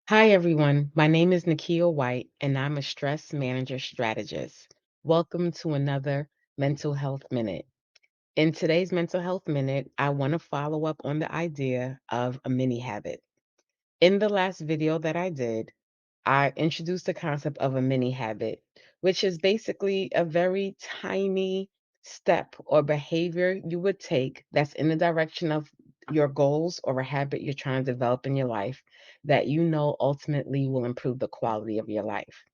Hi, everyone. My name is Nakia White, and I'm a stress manager strategist. Welcome to another Mental Health Minute. In today's Mental Health Minute, I want to follow up on the idea of a mini habit. In the last video that I did, I introduced the concept of a mini habit, which is basically a very tiny step or behavior you would take that's in the direction of your goals or a habit you're trying to develop in your life that you know ultimately will improve the quality of your life.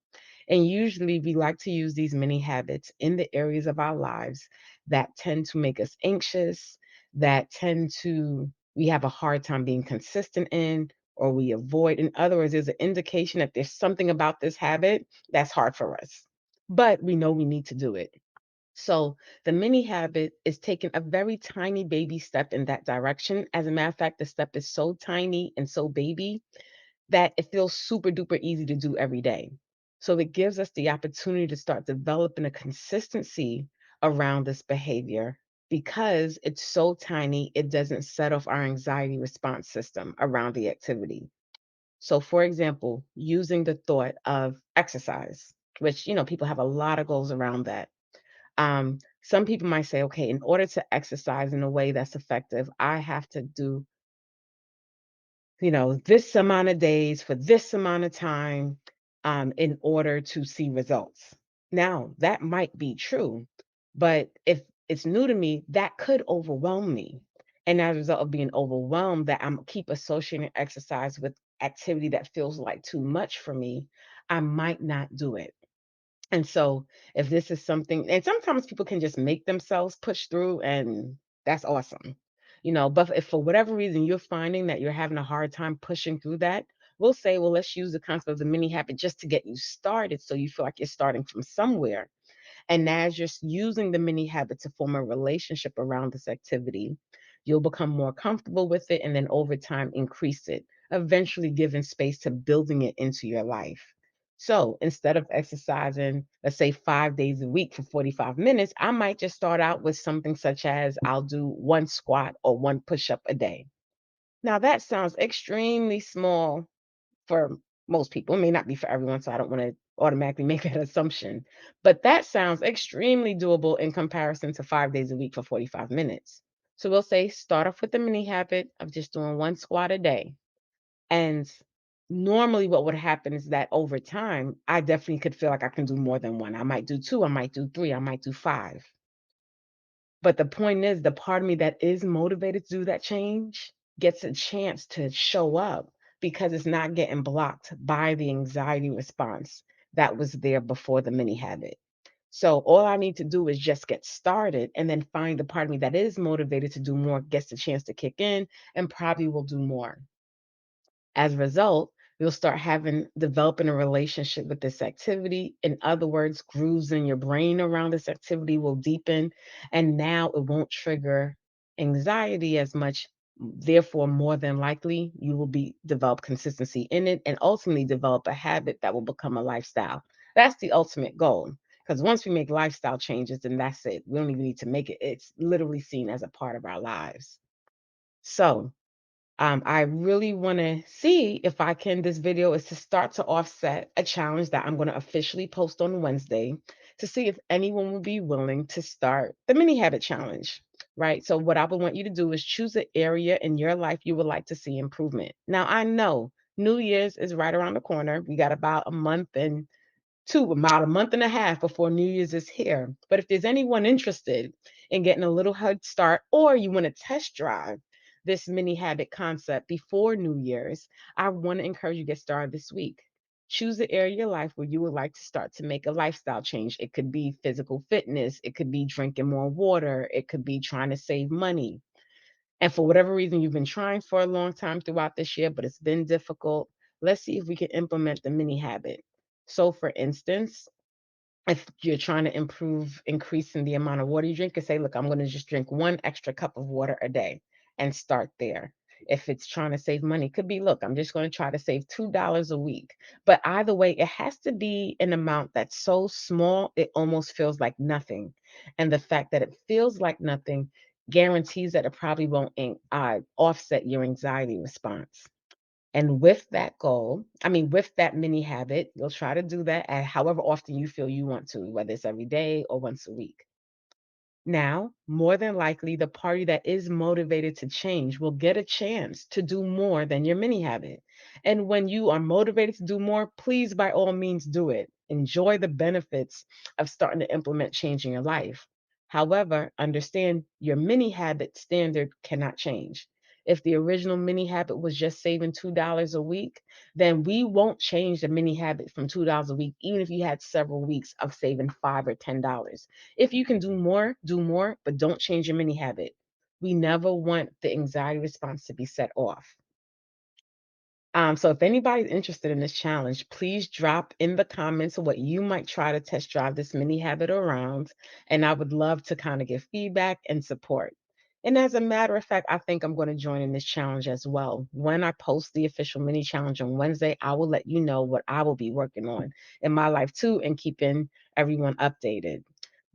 And usually we like to use these mini habits in the areas of our lives that tend to make us anxious, that tend to, we have a hard time being consistent in, or we avoid. In other words, there's an indication that there's something about this habit that's hard for us, but we know we need to do it. So the mini habit is taking a very tiny baby step in that direction. As a matter of fact, the step is so tiny and so baby that it feels super duper easy to do every day. So it gives us the opportunity to start developing a consistency around this behavior because it's so tiny, it doesn't set off our anxiety response system around the activity. So, for example, using the thought of exercise, which, people have a lot of goals around that. Some people might say, okay, in order to exercise in a way that's effective, I have to do this amount of days for this amount of time in order to see results. Now, that might be true, but if it's new to me, that could overwhelm me. And as a result of being overwhelmed, that I'm keep associating exercise with activity that feels like too much for me, I might not do it. And so, if this is something, and sometimes people can just make themselves push through, and that's awesome. But if for whatever reason you're finding that you're having a hard time pushing through that, we'll say, well, let's use the concept of the mini habit just to get you started so you feel like you're starting from somewhere. And as you're using the mini habit to form a relationship around this activity, you'll become more comfortable with it and then over time increase it, eventually giving space to building it into your life. So instead of exercising, let's say 5 days a week for 45 minutes, I might just start out with something such as I'll do one squat or one push up a day. Now, that sounds extremely small for most people. It may not be for everyone, so I don't want to automatically make that assumption. But that sounds extremely doable in comparison to 5 days a week for 45 minutes. So we'll say start off with the mini habit of just doing one squat a day. And normally, what would happen is that over time, I definitely could feel like I can do more than one. I might do two, I might do three, I might do five. But the point is, the part of me that is motivated to do that change gets a chance to show up because it's not getting blocked by the anxiety response that was there before the mini habit. So all I need to do is just get started and then find the part of me that is motivated to do more, gets the chance to kick in, and probably will do more. As a result, you'll start having developing a relationship with this activity. In other words, grooves in your brain around this activity will deepen, and now it won't trigger anxiety as much. Therefore, more than likely, you will be develop consistency in it and ultimately develop a habit that will become a lifestyle. That's the ultimate goal. Because once we make lifestyle changes, then that's it. We don't even need to make it. It's literally seen as a part of our lives. So, I really want to see if I can. This video is to start to offset a challenge that I'm going to officially post on Wednesday to see if anyone would be willing to start the mini habit challenge. Right. So, what I would want you to do is choose an area in your life you would like to see improvement. Now, I know New Year's is right around the corner. We got about a month and about a month and a half before New Year's is here. But if there's anyone interested in getting a little head start or you want to test drive this mini habit concept before New Year's, I want to encourage you to get started this week. Choose the area of your life where you would like to start to make a lifestyle change. It could be physical fitness, it could be drinking more water, it could be trying to save money. And for whatever reason you've been trying for a long time throughout this year, but it's been difficult, let's see if we can implement the mini habit. So, for instance, if you're trying to improve increasing the amount of water you drink, and say, look, I'm going to just drink one extra cup of water a day and start there. If it's trying to save money, it could be, look, I'm just going to try to save $2 a week. But either way, it has to be an amount that's so small, it almost feels like nothing. And the fact that it feels like nothing guarantees that it probably won't offset your anxiety response. And with that goal, I mean, with that mini habit, you'll try to do that at however often you feel you want to, whether it's every day or once a week. Now, more than likely, the party that is motivated to change will get a chance to do more than your mini habit. And when you are motivated to do more, please, by all means, do it. Enjoy the benefits of starting to implement change in your life. However, understand your mini habit standard cannot change. If the original mini habit was just saving $2 a week, then we won't change the mini habit from $2 a week, even if you had several weeks of saving 5 or $10. If you can do more, but don't change your mini habit. We never want the anxiety response to be set off. So if anybody's interested in this challenge, please drop in the comments what you might try to test drive this mini habit around. And I would love to kind of give feedback and support. And as a matter of fact, I think I'm going to join in this challenge as well. When I post the official mini challenge on Wednesday, I will let you know what I will be working on in my life too and keeping everyone updated.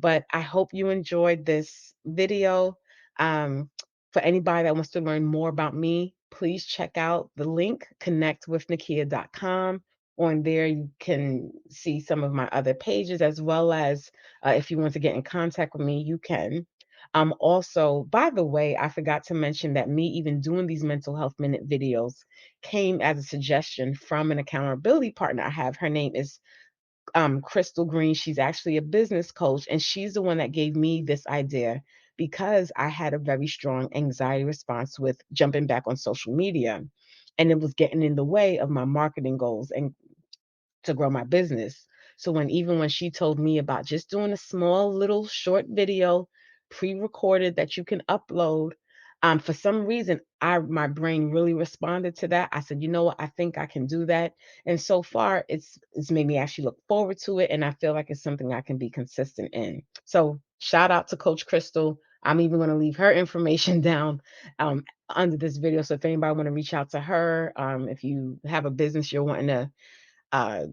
But I hope you enjoyed this video. Um, for anybody that wants to learn more about me, please check out the link connectwithnakia.com. On there, you can see some of my other pages as well as if you want to get in contact with me, you can. Also, by the way, I forgot to mention that me even doing these mental health minute videos came as a suggestion from an accountability partner I have. Her name is Crystal Green. She's actually a business coach, and she's the one that gave me this idea because I had a very strong anxiety response with jumping back on social media, and it was getting in the way of my marketing goals and to grow my business. So when she told me about just doing a small little short video pre-recorded that you can upload, for some reason I my brain really responded to that. I said, you know what, I think I can do that. And so far it's made me actually look forward to it. And I feel like it's something I can be consistent in. So shout out to Coach Crystal. I'm even going to leave her information down under this video. So if anybody want to reach out to her, if you have a business you're wanting to uh,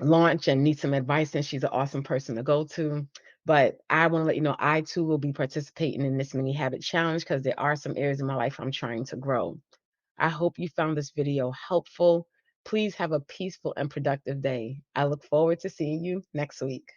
launch and need some advice, and she's an awesome person to go to. But I want to let you know I too will be participating in this mini habit challenge because there are some areas in my life I'm trying to grow. I hope you found this video helpful. Please have a peaceful and productive day. I look forward to seeing you next week.